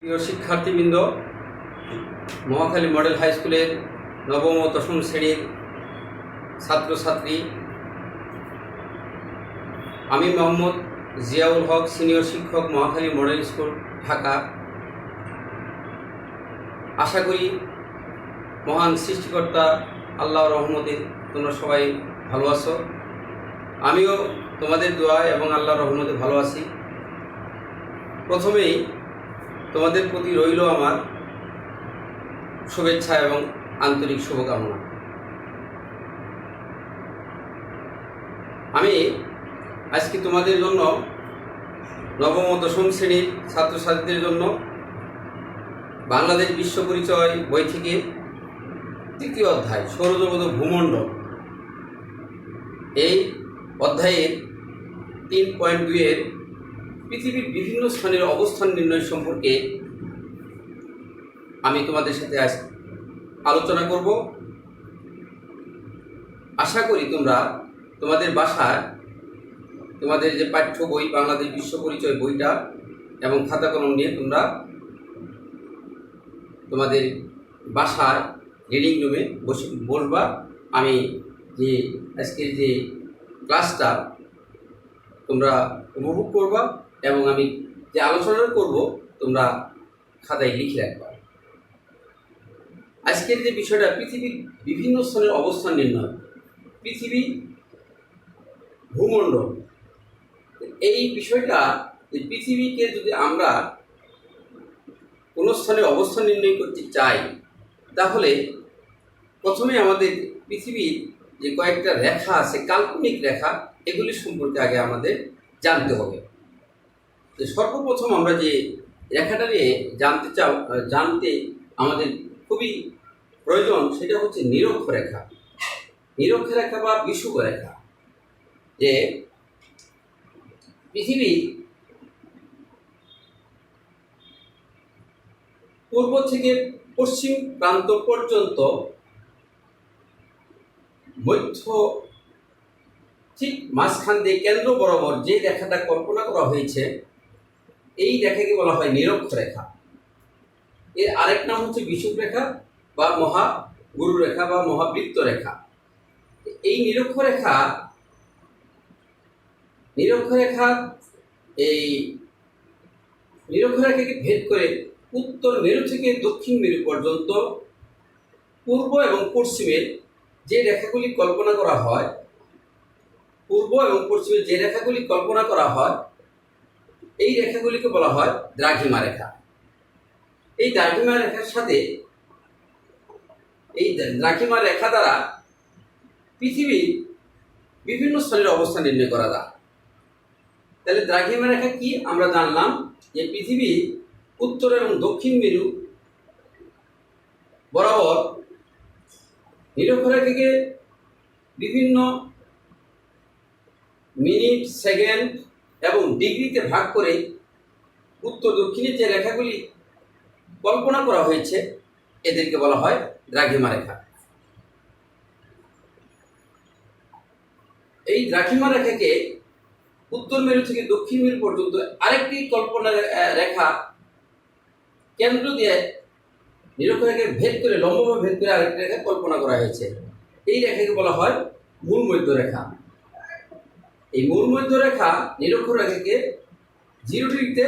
প্রিয় শিক্ষার্থীবৃন্দ, Mohakhali model high স্কুলের নবম ও দশম শ্রেণীর ছাত্রছাত্রী, আমি মোহাম্মদ জিয়াউল হক, সিনিয়র শিক্ষক, মহাখালী মডেল স্কুল, ঢাকা। আশা করি মহান সৃষ্টিকর্তা আল্লাহর রহমতে তোমরা সবাই ভালো আছো। আমিও তোমাদের দোয়া এবং আল্লাহর রহমতে ভালো আছি। প্রথমেই তোমাদের প্রতি রইল আমার শুভেচ্ছা এবং আন্তরিক শুভকামনা। আমি আজকে তোমাদের জন্য নবম ও দশম শ্রেণীর ছাত্রছাত্রীদের জন্য বাংলাদেশ বিশ্ব পরিচয় বই থেকে তৃতীয় অধ্যায় সৌরজগৎ ও ভূমণ্ডল, এই অধ্যায়ের 3.2 পৃথিবীর বিভিন্ন স্থানের অবস্থান নির্ণয় সম্পর্কে আমি তোমাদের সাথে আজ আলোচনা করব। আশা করি তোমরা তোমাদের বাসায় তোমাদের যে পাঠ্য বই বাংলাদেশ বিশ্ব পরিচয় বইটা এবং খাতা কলম নিয়ে তোমরা তোমাদের বাসায় রিডিং রুমে বসবা। আমি যে আজকের যে ক্লাসটা তোমরা উপভোগ করবা এবং আমি যে আলোচনা করব তোমরা খাতায় লিখে রাখবা। আজকের যে বিষয়টা পৃথিবীর বিভিন্ন স্থানের অবস্থান নির্ণয়, পৃথিবী, ভূমণ্ডল, এই বিষয়টা যে পৃথিবীকে যদি আমরা কোনো স্থানে অবস্থান নির্ণয় করতে চাই, তাহলে প্রথমে আমাদের পৃথিবীর যে কয়েকটা রেখা আছে, কাল্পনিক রেখা, এগুলি সম্পর্কে আগে আমাদের জানতে হবে। তো সর্বপ্রথম আমরা যে রেখাটা নিয়ে জানতে আমাদের খুবই প্রয়োজন, সেটা হচ্ছে নিরক্ষরেখা। নিরক্ষরেখা বা বিষুব রেখা। যে পৃথিবীর পূর্ব থেকে পশ্চিম প্রান্ত পর্যন্ত মধ্য ঠিক মাঝখান দিয়ে কেন্দ্র বরাবর যে রেখাটা কল্পনা করা হয়েছে, এই রেখাকে বলা হয় নিরক্ষরেখা। এর আরেক নাম হচ্ছে বিষুব রেখা বা মহাগুরু রেখা বা মহাবৃত্ত রেখা। এই নিরক্ষরেখা এই নিরক্ষরেখাকে ভেদ করে উত্তর মেরু থেকে দক্ষিণ মেরু পর্যন্ত পূর্ব এবং পশ্চিমের যে রেখাগুলি কল্পনা করা হয়, এই রেখাগুলিকে বলা হয় দ্রাঘিমা রেখা। এই দ্রাঘিমা রেখার সাথে এই দ্রাঘিমা রেখা দ্বারা পৃথিবীর বিভিন্ন স্থানের অবস্থান নির্ণয় করা যায়। তাহলে দ্রাঘিমা রেখা কি আমরা জানলাম, যে পৃথিবী উত্তর এবং দক্ষিণ মেরু বরাবর নিরক্ষরেখাকে বিভিন্ন মিনিট, সেকেন্ড এবং ডিগ্রিতে ভাগ করে উত্তর দক্ষিণের যে রেখাগুলি কল্পনা করা হয়েছে, এদেরকে বলা হয় দ্রাঘিমা রেখা। এই দ্রাঘিমা রেখাকে উত্তর মেরু থেকে দক্ষিণ মেরু পর্যন্ত আরেকটি কল্পনা রেখা কেন্দ্র দিয়ে নিরক্ষরেখাকে ভেদ করে, লম্বভাবে ভেদ করে আরেকটি রেখা কল্পনা করা হয়েছে। এই রেখাকে বলা হয় মূল মধ্য রেখা। এই মূল মধ্য রেখা নিরক্ষরেখাকে 0 ডিগ্রিতে,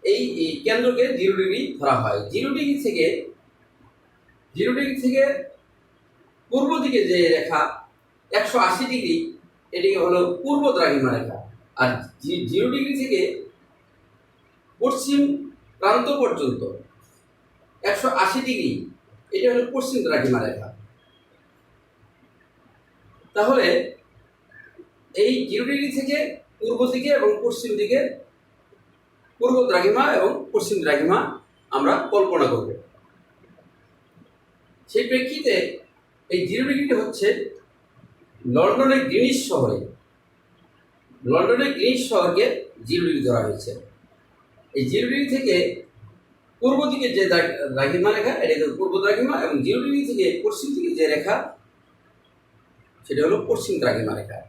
এই কেন্দ্রকে 0 ডিগ্রি ধরা হয়। 0 ডিগ্রি থেকে পূর্ব দিকে যে রেখা 180 ডিগ্রি, এটিকে হলো পূর্ব দ্রাঘিমা রেখা। আর 0 ডিগ্রি থেকে পশ্চিম প্রান্ত পর্যন্ত 180 ডিগ্রি, এটি হলো পশ্চিম দ্রাঘিমা রেখা। তাহলে এই 0 ডিগ্রি থেকে পূর্ব দিকে এবং পশ্চিম দিকে পূর্ব দ্রাঘিমা এবং পশ্চিম দ্রাঘিমা আমরা কল্পনা করব। সেই প্রেক্ষিতে এই 0 ডিগ্রিটি হচ্ছে লন্ডনের গ্রিনিচ শহরকে 0 ডিগ্রি ধরা হয়েছে। এই 0 ডিগ্রি থেকে পূর্ব দিকে যে দ্রাঘিমা রেখা, এটা পূর্ব দ্রাঘিমা, এবং 0 ডিগ্রি থেকে পশ্চিম দিকে যে রেখা, সেটা হলো পশ্চিম দ্রাঘিমা রেখা।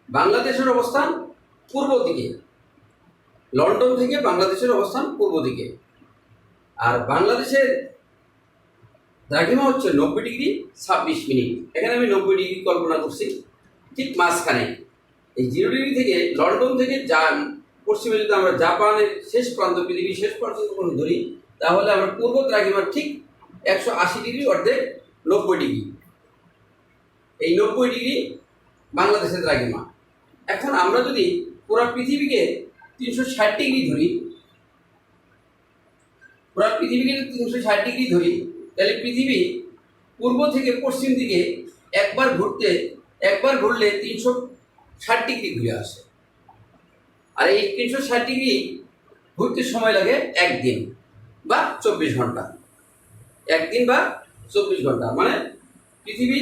বাংলাদেশের অবস্থান পূর্ব দিকে, লন্ডন থেকে বাংলাদেশের অবস্থান পূর্ব দিকে, আর বাংলাদেশের দ্রাঘিমা হচ্ছে 90°26'। এখানে আমি 90° কল্পনা করছি, ঠিক মাঝখানে। এই 0° থেকে লন্ডন থেকে পশ্চিমে যদি আমরা জাপানের শেষ প্রান্ত, পৃথিবীর শেষ প্রান্ত কোনো ধরি, তাহলে আমরা পূর্ব দ্রাঘিমার ঠিক 180° অর্ধেক 90°। এই 90° বাংলাদেশের দ্রাঘিমা। এখন আমরা যদি পুরো পৃথিবীকে 360° ধরি, পুরো পৃথিবীকে 360° ধরি, তাহলে পৃথিবী পূর্ব থেকে পশ্চিম দিকে একবার ঘুরলে 360° ঘুরে আসে। আর এই 360° ঘুরতে সময় লাগে একদিন বা 24 ঘন্টা। একদিন বা 24 ঘন্টা, মানে পৃথিবী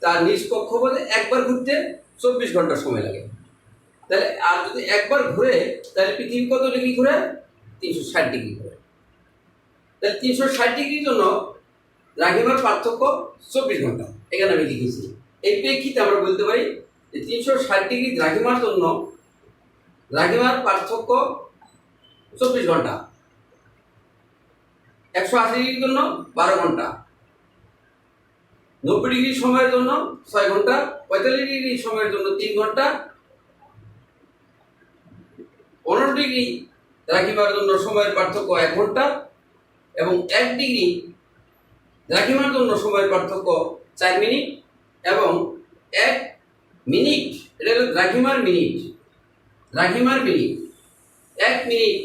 তার নিজ কক্ষপথে একবার ঘুরতে 24 ঘন্টা সময় লাগে। তাহলে আর যদি একবার ঘুরে, তাহলে পৃথিবী কত ডিগ্রি ঘুরে? 360° ঘুরে। তাহলে 360°র জন্য দ্রাঘিমার পার্থক্য 24 ঘন্টা, এখানে আমি লিখেছি। এই প্রেক্ষিতে আমরা বলতে পারি যে 360° দ্রাঘিমার জন্য দ্রাঘিমার পার্থক্য 24 ঘন্টা, 180°র জন্য 12 ঘন্টা, 90° সময়ের জন্য 6 ঘন্টা, 45° সময়ের জন্য 3 ঘন্টা, 15° দ্রাঘিমার জন্য সময়ের পার্থক্য 1 ঘন্টা, এবং 1° দ্রাঘিমার জন্য সময়ের পার্থক্য 4 মিনিট, এবং 1 মিনিট, এটা হলো দ্রাঘিমার মিনিট। 1 মিনিট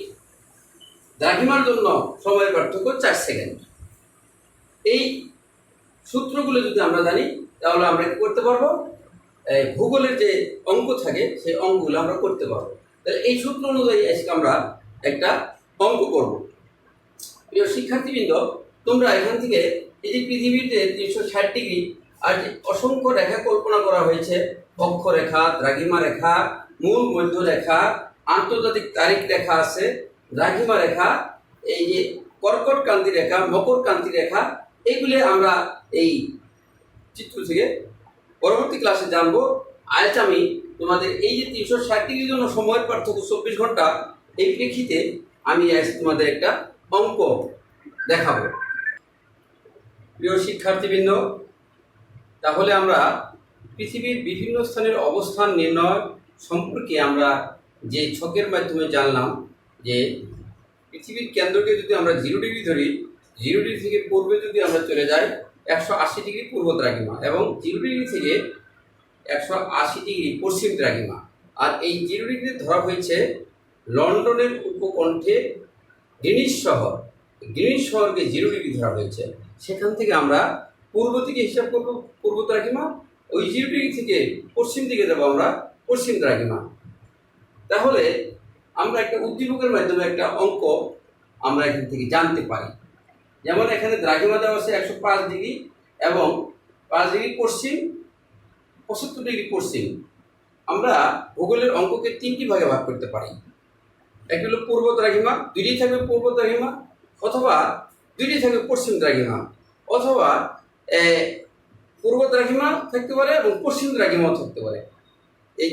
দ্রাঘিমার জন্য সময়ের পার্থক্য 4 সেকেন্ড। এই সূত্রগুলো যদি আমরা জানি, তাহলে আমরা কি করতে পারবো? ভূগোলের যে অঙ্ক থাকে সেই অঙ্কগুলো আমরা করতে পারবো। তাহলে এই সূত্র অনুযায়ী আজকে আমরা একটা অঙ্ক করব। প্রিয় শিক্ষার্থীবৃন্দ, তোমরা এখান থেকে এই যে পৃথিবীতে 360° আর যে অসংখ্য রেখা কল্পনা করা হয়েছে, অক্ষরেখা, দ্রাঘিমা রেখা, মূল মধ্য রেখা, আন্তর্জাতিক তারিখ রেখা আছে, দ্রাঘিমা রেখা, এই যে কর্কট ক্রান্তি রেখা, মকর ক্রান্তি রেখা, এইগুলি আমরা এই চিত্র থেকে পরবর্তী ক্লাসে জানবো। আজ আমি তোমাদের এই যে 360°র জন্য সময়ের পার্থক্য 24 ঘন্টা, এই প্রেক্ষিতে আমি আজ তোমাদের একটা অঙ্ক দেখাবো। প্রিয় শিক্ষার্থীবৃন্দ, তাহলে আমরা পৃথিবীর বিভিন্ন স্থানের অবস্থান নির্ণয় সম্পর্কে আমরা যে ছকের মাধ্যমে জানলাম যে পৃথিবীর কেন্দ্রকে যদি আমরা 0° ধরি, 0° থেকে পূর্বে যদি আমরা চলে যাই 180° পূর্ব দ্রাঘিমা, এবং 0° থেকে 180° পশ্চিম দ্রাঘিমা। আর এই 0° ধরা হয়েছে লন্ডনের উপকণ্ঠে গ্রিনিচ শহরকে 0° ধরা হয়েছে। সেখান থেকে আমরা পূর্ব দিকে হিসাব করবো পূর্ব দ্রাঘিমা, ওই 0° থেকে পশ্চিম দিকে যাবো আমরা পশ্চিম দ্রাঘিমা। তাহলে আমরা একটা উদ্দীপকের মাধ্যমে একটা অঙ্ক আমরা এখান থেকে জানতে পারি। যেমন এখানে দ্রাঘিমা দেওয়া আছে 105° এবং 5° পশ্চিম, 75° পশ্চিম। আমরা ভূগোলের অঙ্ককে 3টি ভাগে ভাগ করতে পারি। একটা হলো পূর্ব দ্রাঘিমা, 2টি থাকবে পূর্ব দ্রাঘিমা, অথবা 2টি থাকবে পশ্চিম দ্রাঘিমা, অথবা পূর্ব দ্রাঘিমা থাকতে পারে এবং পশ্চিম দ্রাঘিমাও থাকতে পারে। এই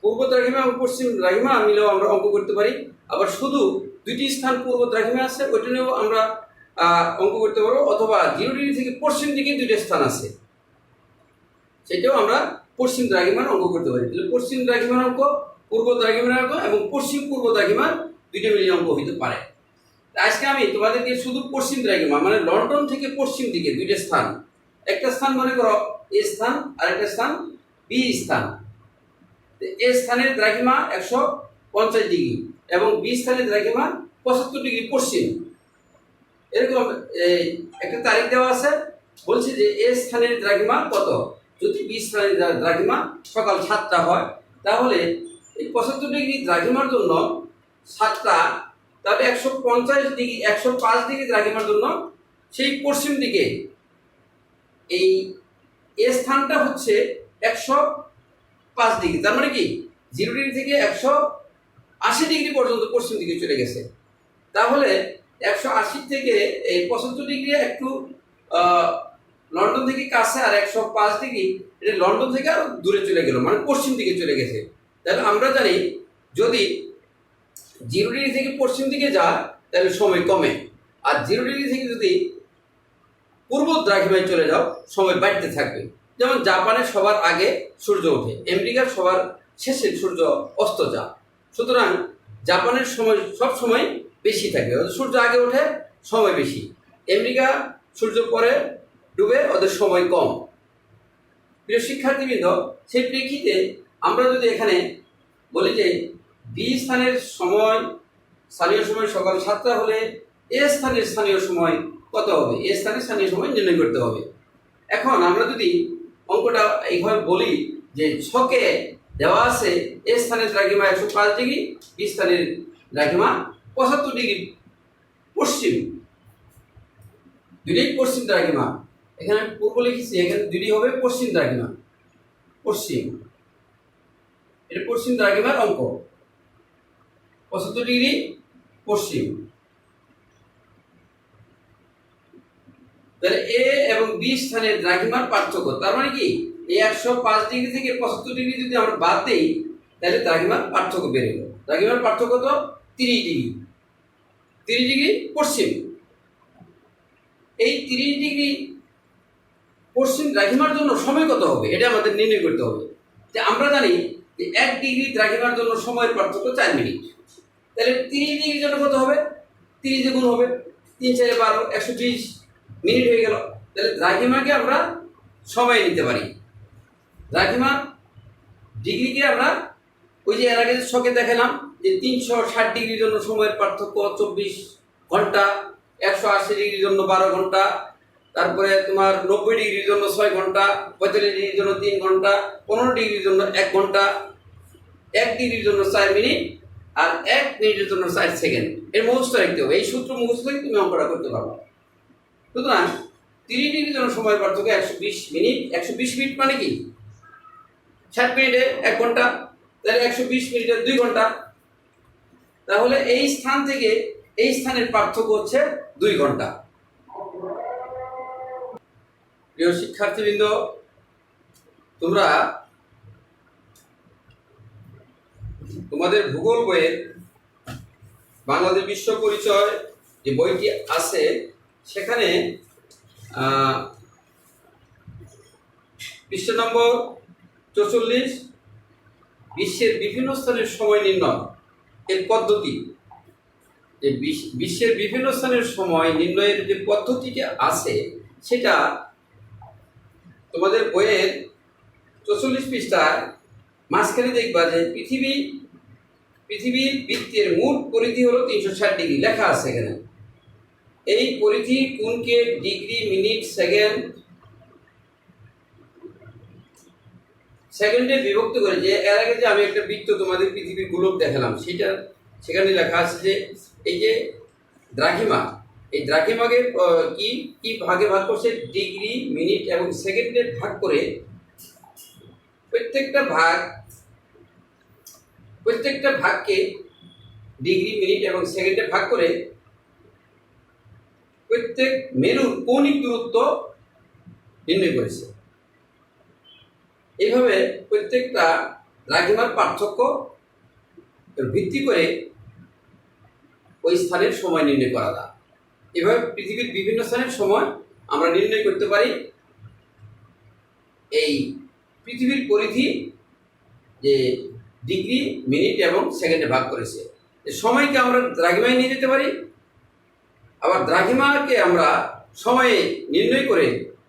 পূর্ব দ্রাঘিমা এবং পশ্চিম দ্রাঘিমা মিলেও আমরা অঙ্ক করতে পারি। আবার শুধু 2টি স্থান পূর্ব দ্রাঘিমা আছে, ওইটা নিয়েও আমরা অঙ্ক করতে পারবো। অথবা 0° থেকে পশ্চিম দিকে 2টি স্থান আছে, সেটাও আমরা পশ্চিম দ্রাঘিমার অঙ্ক করতে পারি। তাহলে পশ্চিম দ্রাঘিমার অঙ্ক, পূর্ব দ্রাঘিমার অঙ্ক এবং পশ্চিম পূর্ব দ্রাঘিমার 2টি মিলিয়ে অঙ্ক হইতে পারে। আজকে আমি তোমাদেরকে শুধু পশ্চিম দ্রাঘিমা, মানে লন্ডন থেকে পশ্চিম দিকে 2টি স্থান, একটা স্থান মনে করো এ স্থান আর একটা স্থান বি স্থান। এ স্থানের দ্রাঘিমা 150° এবং বি স্থানের দ্রাঘিমা 75° পশ্চিম। এরকম একটা তারিখ দেওয়া আছে, বলছে যে এ স্থানের দ্রাঘিমা কত। যদি বি স্থানের দ্রাঘিমা সকাল 7টা হয়, তাহলে এই 75° দ্রাঘিমার জন্য 7টা, তাহলে 105° দ্রাঘিমার জন্য সেই পশ্চিম দিকে এই এ স্থানটা হচ্ছে 105°। তার মানে কি 0° থেকে 180° পর্যন্ত পশ্চিম দিকে চলে গেছে। তাহলে 180 থেকে এই 75° একটু লন্ডন থেকে কাছে, আর 105° এটা লন্ডন থেকে আরো দূরে চলে গেল, মানে পশ্চিম দিকে চলে গেছে। তাহলে আমরা জানি যদি 0 ডিগ্রি থেকে পশ্চিম দিকে যায় তাহলে সময় কমে, আর 0 ডিগ্রি থেকে যদি পূর্ব দ্রাঘিমায় চলে যাও সময় বাড়তে থাকবে। যেমন জাপানে সবার আগে সূর্য ওঠে, আমেরিকার সবার শেষে সূর্য অস্ত যায়। সুতরাং জাপানের সময় সব সময় বেশি থাকে, সূর্য আগে ওঠে সময় বেশি। আমেরিকা সূর্য পরে ডুবে, ওদের সময় কম। প্রিয় শিক্ষার্থীবৃন্দ, সেই প্রেক্ষিতে আমরা যদি এখানে বলি যে বি স্থানের সময় স্থানীয় সময় সকাল 7টা হলে এ স্থানের স্থানীয় সময় কত হবে, এ স্থানের স্থানীয় সময় নির্ণয় করতে হবে। এখন আমরা যদি অঙ্কটা এইভাবে বলি যে ছকে দেওয়া আছে এ স্থানের দ্রাঘিমা 105 ডিগ্রি, বি স্থানের দ্রাঘিমা 75 ডিগ্রি পশ্চিম, দুইটাই পশ্চিম দ্রাঘিমা। এখানে পূর্ব লিখেছি, এখানে দুইটি হবে পশ্চিম দ্রাঘিমা, পশ্চিম, এটা পশ্চিম দ্রাঘিমার অঙ্ক, 75 ডিগ্রি পশ্চিম। তাহলে এ এবং বি স্থানের দ্রাঘিমার পার্থক্য, তার মানে কি এই 105 ডিগ্রি থেকে 75 ডিগ্রি যদি আমরা বাদ দেই তাহলে দ্রাঘিমার পার্থক্য বেড়ে গেল। দ্রাঘিমার পার্থক্য তো 30 ডিগ্রি, 30 ডিগ্রি পশ্চিম। এই 30 ডিগ্রি পশ্চিম দ্রাঘিমার জন্য সময় কত হবে এটা আমাদের নির্ণয় করতে হবে। যে আমরা জানি যে 1 ডিগ্রি দ্রাঘিমার জন্য সময়ের পার্থক্য 4 মিনিট, তাহলে 30 ডিগ্রির জন্য কত হবে, 30 দিয়ে গুণ হবে, 3 4 12, 120 মিনিট হয়ে গেল। তাহলে দ্রাঘিমাকে আমরা সময় নিতে পারি, দ্রাঘিমা ডিগ্রিকে আমরা ওই যে এর আগে ছকে দেখালাম যে 360 ডিগ্রির জন্য সময়ের পার্থক্য 24 ঘন্টা, 180 ডিগ্রির জন্য 12 ঘন্টা, তারপরে তোমার 90 ডিগ্রির জন্য 6 ঘন্টা, 45 ডিগ্রির জন্য 3 ঘন্টা, 15 ডিগ্রির জন্য 1 ঘন্টা, 1 ডিগ্রির জন্য 4 মিনিট, আর 1 মিনিটের জন্য 4 সেকেন্ড। এর মুখস্থ রাখতে হবে, এই সূত্র মুখস্থ রেখে তুমি অঙ্কটা করতে পারবে। সুতরাং 30 ডিগ্রির জন্য সময় পার্থক্য 120 মিনিট, 120 মিনিট মানে কি 60 মিনিটে 1 ঘন্টা, তাহলে 120 মিনিটে 2 ঘন্টা। তাহলে এই স্থান থেকে এই স্থানের পার্থক্য হচ্ছে 2 ঘন্টা। প্রিয় শিক্ষার্থীবৃন্দ, তোমরা তোমাদের ভূগোল বইয়ের বাংলাদেশ বিশ্ব পরিচয় যে বইটি আছে সেখানে পৃষ্ঠা নম্বর 44 বিশ্বের বিভিন্ন স্থানের সময় নির্ণয় এর পদ্ধতি, যে বিশ্বের বিভিন্ন স্থানের সময় নির্ণয়ের যে পদ্ধতিটি আছে সেটা তোমাদের বইয়ের 44 পৃষ্ঠায় মাঝখানে দেখবা যে পৃথিবীর বৃত্তের মোট পরিধি হলো 360 ডিগ্রি লেখা আছে এখানে। এই পরিধি কোণকে ডিগ্রি, মিনিট, সেকেন্ডে বিভক্ত করে, যে এর আগে যে আমি একটা বৃত্ত তোমাদের পৃথিবীর গোলক দেখালাম সেটা সেখানে লেখা আছে যে এই যে দ্রাঘিমা, এই দ্রাঘিমাকে কি ভাগে ভাগ করছে, ডিগ্রি, মিনিট এবং সেকেন্ডে ভাগ করে প্রত্যেকটা ভাগকে ডিগ্রি, মিনিট এবং সেকেন্ডে ভাগ করে প্রত্যেক মেরুর কৌণিক দূরত্ব নির্ণয় করেছে। এইভাবে প্রত্যেকটা দ্রাঘিমার পার্থক্য ভিত্তি করে ওই স্থানের সময় নির্ণয় করা যায়। এভাবে পৃথিবীর বিভিন্ন স্থানের সময় আমরা নির্ণয় করতে পারি। এই পৃথিবীর পরিধি যে ডিগ্রি, মিনিট এবং সেকেন্ডে ভাগ করেছে, সময়কে আমরা দ্রাঘিমায় নিয়ে যেতে পারি, আবার দ্রাঘিমাকে আমরা সময়ে নির্ণয় করে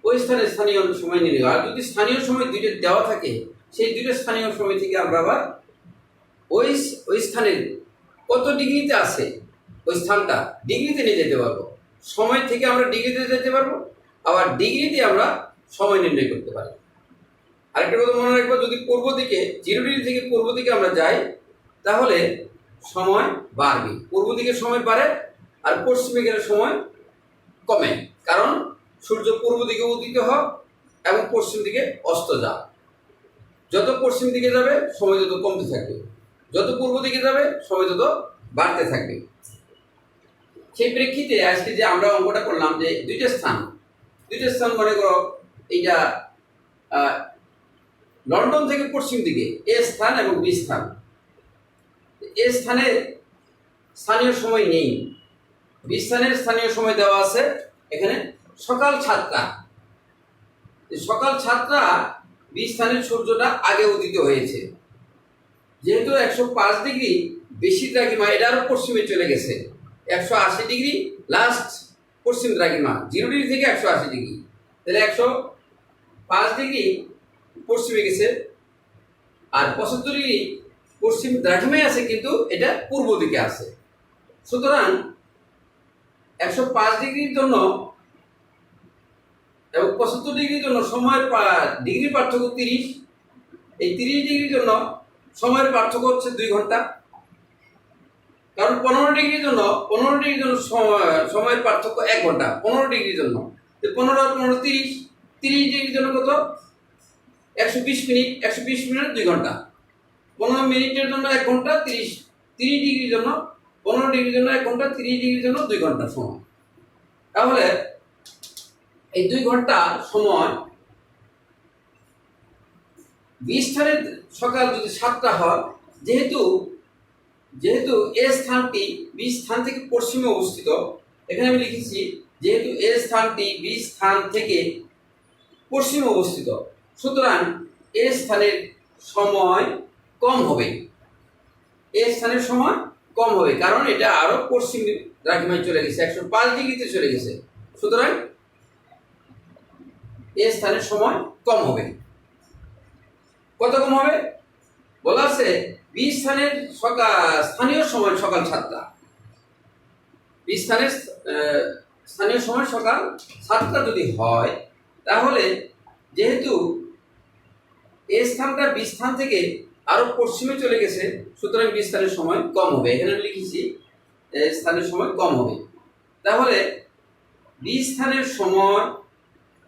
ওই স্থানের স্থানীয় সময় নির্ণয়। আর যদি স্থানীয় সময় দুইটা দেওয়া থাকে সেই দুইটা স্থানীয় সময় থেকে আমরা আবার ওই স্থানের কত ডিগ্রিতে আছে ওই স্থানটা ডিগ্রিতে নিয়ে যেতে পারবো। সময় থেকে আমরা ডিগ্রিতে যেতে পারবো, আবার ডিগ্রিতে আমরা সময় নির্ণয় করতে পারি। আরেকটা কথা মনে রাখবো, যদি পূর্ব দিকে 0 ডিগ্রি থেকে পূর্ব দিকে আমরা যাই তাহলে সময় বাড়বে, পূর্ব দিকে সময় বাড়ে, আর পশ্চিমে গেলে সময় কমে, কারণ সূর্য পূর্ব দিকে উদিত হয় এবং পশ্চিম দিকে অস্ত যায়। যত পশ্চিম দিকে যাবে সময় তত কমতে থাকবে, যত পূর্ব দিকে যাবে সময় তত বাড়তে থাকবে। সেই প্রেক্ষিতে আজকে যে আমরা অঙ্কটা করলাম যে দুইটা স্থান মনে করো এইটা লন্ডন থেকে পশ্চিম দিকে এ স্থান এবং বি স্থান। এ স্থানের স্থানীয় সময় নেই। 20 স্থানের স্থানীয় সময় দেওয়া আছে এখানে সকাল 7টা। সকাল 7টা 20 স্থানের সূর্যটা আগে উদিত হয়েছে। যেহেতু 105 ডিগ্রি বেশি দ্রাঘিমা, এটা আরো পশ্চিমে চলে গেছে। 180 ডিগ্রি লাস্ট পশ্চিম দ্রাঘিমা, 0 ডিগ্রি থেকে 180 ডিগ্রি, তাহলে 105 ডিগ্রি পশ্চিমে গেছে। আর 75 ডিগ্রি পশ্চিম দ্রাঘিমায় আছে, কিন্তু এটা পূর্ব দিকে আছে। সুতরাং 105 ডিগ্রির জন্য এবং 75 ডিগ্রির জন্য সময়ের ডিগ্রি পার্থক্য 30। এই 30 ডিগ্রির জন্য সময়ের পার্থক্য হচ্ছে 2 ঘন্টা। কারণ 15 ডিগ্রির জন্য সময়ের পার্থক্য 1 ঘন্টা। 15 ডিগ্রির জন্য 15 আর 15 30। 30 ডিগ্রির জন্য কত? 120 মিনিট। 120 মিনিট 2 ঘন্টা। 15 মিনিটের জন্য 1 ঘন্টা। 30 ডিগ্রির জন্য 15 ডিগ্রির জন্য 1 ঘন্টা, 30 ডিগ্রির জন্য 2 ঘন্টা সময়। তাহলে এই 2 ঘন্টা সময় 20 স্থানের সকাল যদি 7টা হয়, যেহেতু এ স্থানটি 20 স্থান থেকে পশ্চিমে অবস্থিত, এখানে আমি লিখেছি যেহেতু এ স্থানটি 20 স্থান থেকে পশ্চিমে অবস্থিত, সুতরাং এ স্থানের সময় কম হবে। এ স্থানের সময় কম হবে কারণ এটা আরো পশ্চিম দ্রাঘিমায় চলে গেছে, 105 ডিগ্রিতে চলে গেছে। সুতরাং এ স্থানের সময় কম হবে। কত কম হবে? বলা আছে 20 স্থানের স্থানীয় সময় সকাল 7টা। 20 স্থানের স্থানীয় সময় সকাল 7টা যদি হয়, তাহলে যেহেতু এই স্থানটা 20 স্থান থেকে আরো পশ্চিমে চলে গেছে, সুতরাং 20 স্থানের সময় কম হবে। এখানে আমি লিখেছি স্থানের সময় কম হবে। তাহলে 20 স্থানের সময়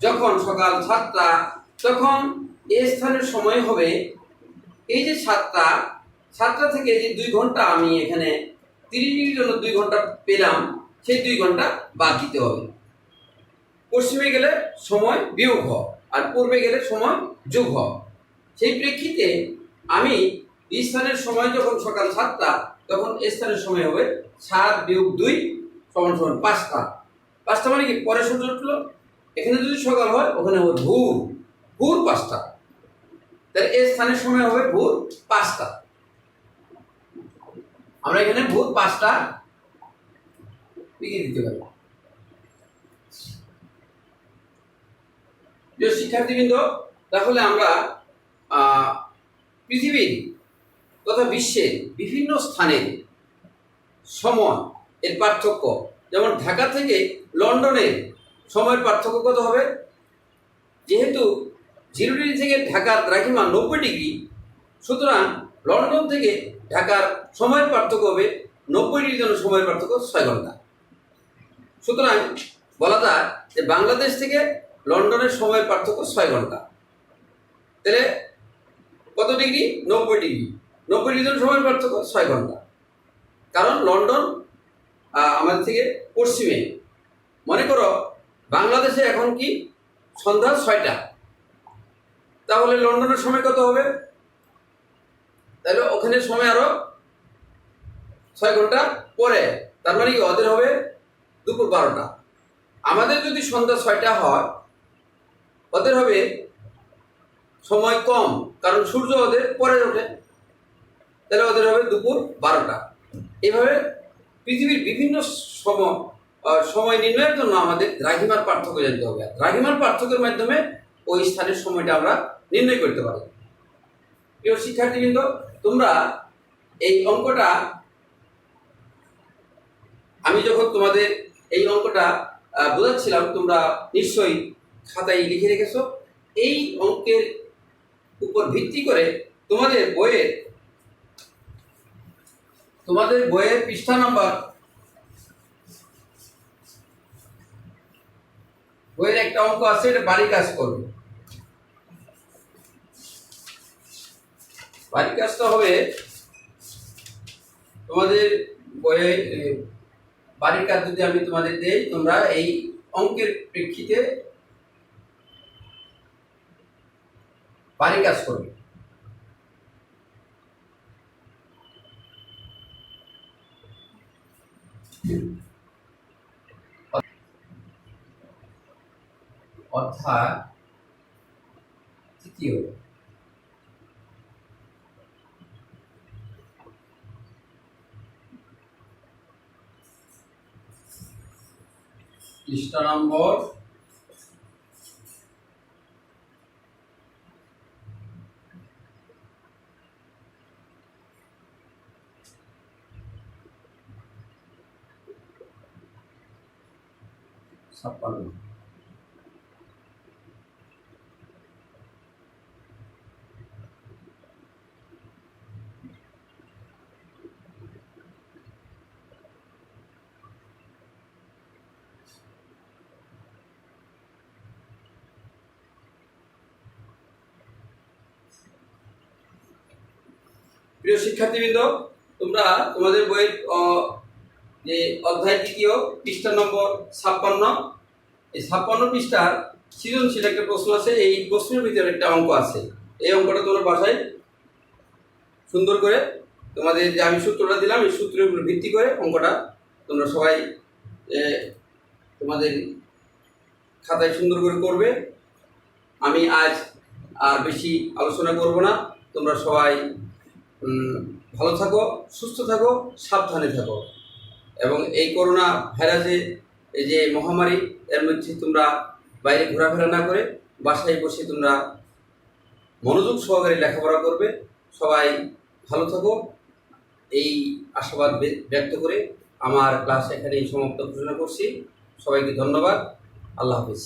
যখন সকাল 7টা, তখন এই স্থানের সময় হবে এই যে 7টা থেকে যে 2 ঘন্টা আমি এখানে 30 ডিগ্রির জন্য 2 ঘন্টা পেলাম, সেই 2 ঘন্টা বাদ দিতে হবে। পশ্চিমে গেলে সময় বিয়োগ হয় আর পূর্বে গেলে সময় যোগ হয়। সেই প্রেক্ষিতে আমি এই স্থানের সময় যখন সকাল 7টা, তখন এই স্থানের সময় হবে 7 বিয়োগ 2 সমান 5টা। 5টা মানে কি? পরে সূর্য উঠলো। এখানে যদি সকাল হয়, ওখানে হবে ভোর 5টা। তাহলে এই স্থানের সময় হবে ভোর 5টা। আমরা এখানে ভোর 5টা লিখে দিতে পারি। প্রিয় শিক্ষার্থীবৃন্দ, তাহলে আমরা পৃথিবীর তথা বিশ্বের বিভিন্ন স্থানের সময় এর পার্থক্য, যেমন ঢাকা থেকে লন্ডনের সময়ের পার্থক্য কত হবে? যেহেতু 0 ডিগ্রি থেকে ঢাকার দ্রাঘিমা 90 ডিগ্রি, সুতরাং লন্ডন থেকে ঢাকার সময়ের পার্থক্য হবে 90 ডিগ্রির জন্য সময়ের পার্থক্য 6 ঘন্টা। সুতরাং বলা যায় যে বাংলাদেশ থেকে লন্ডনের সময়ের পার্থক্য 6 ঘন্টা। তাহলে কত ডিগ্রি? 90 ডিগ্রি। 90 ডিগ্রির জন্য সময়ের পার্থক্য 6 ঘন্টা। কারণ লন্ডন আমাদের থেকে পশ্চিমে। মনে করো বাংলাদেশে এখন কি সন্ধ্যা 6টা, তাহলে লন্ডনের সময় কত হবে? তাহলে ওখানে সময় আরো 6 ঘন্টা পরে, তার মানে কি ওদের হবে দুপুর 12টা। আমাদের যদি সন্ধ্যা 6টা হয়, ওদের হবে সময় কম, কারণ সূর্য ওদের পরে ওঠে, তাহলে ওদের হবে দুপুর 12টা। এইভাবে পৃথিবীর বিভিন্ন সময় নির্ণয়ের জন্য আমাদের দ্রাঘিমার পার্থক্য জানতে হবে। দ্রাঘিমার পার্থক্যের মাধ্যমে ওই স্থানের সময়টা আমরা নির্ণয় করতে পারি। প্রিয় শিক্ষার্থীবৃন্দ, তোমরা এই অঙ্কটা, আমি যখন তোমাদের এই অঙ্কটা বোঝাচ্ছিলাম, তোমরা নিশ্চয়ই খাতায় লিখে রেখেছো। এই অঙ্কের উপর ভিত্তি করে তোমাদের বইয়ের পৃষ্ঠা নাম্বার, বইয়ের একটা অঙ্ক আছে, এটা বাড়ি কাজ করবে। বাড়ি কাজটা হবে তোমাদের বইয়ে। বাড়ির কাজ যদি আমি তোমাদের দেই, তোমরা এই অঙ্কের প্রেক্ষিতে বাড়ি কাজ করবে। অধ্যায় তৃতীয়। পৃষ্ঠা নম্বর 56। প্রিয় শিক্ষার্থীবৃন্দ, তোমরা তোমাদের বইয়ের যে অধ্যায় তৃতীয় পৃষ্ঠা নম্বর 56, এই 56 পৃষ্ঠার সৃজনশীল একটা প্রশ্ন আছে। এই প্রশ্নের ভিতরে একটা অঙ্ক আছে। এই অঙ্কটা তোমরা বাসায় সুন্দর করে তোমাদের যে আমি সূত্রটা দিলাম, এই সূত্রের উপর ভিত্তি করে অঙ্কটা তোমরা সবাই তোমাদের খাতায় সুন্দর করে করবে। আমি আজ আর বেশি আলোচনা করব না। তোমরা সবাই ভালো থাকো, সুস্থ থাকো, সাবধানে থাকো, এবং এই করোনা ভাইরাসের এই যে মহামারী, এর মধ্যে তোমরা বাইরে ঘোরাফেরা না করে বাসায় বসে তোমরা মনোযোগ সহকারে লেখাপড়া করবে। সবাই ভালো থাকো, এই আশাবাদ ব্যক্ত করে আমার ক্লাস এখানেই সমাপ্ত ঘোষণা করছি। সবাইকে ধন্যবাদ। আল্লাহ হাফিজ।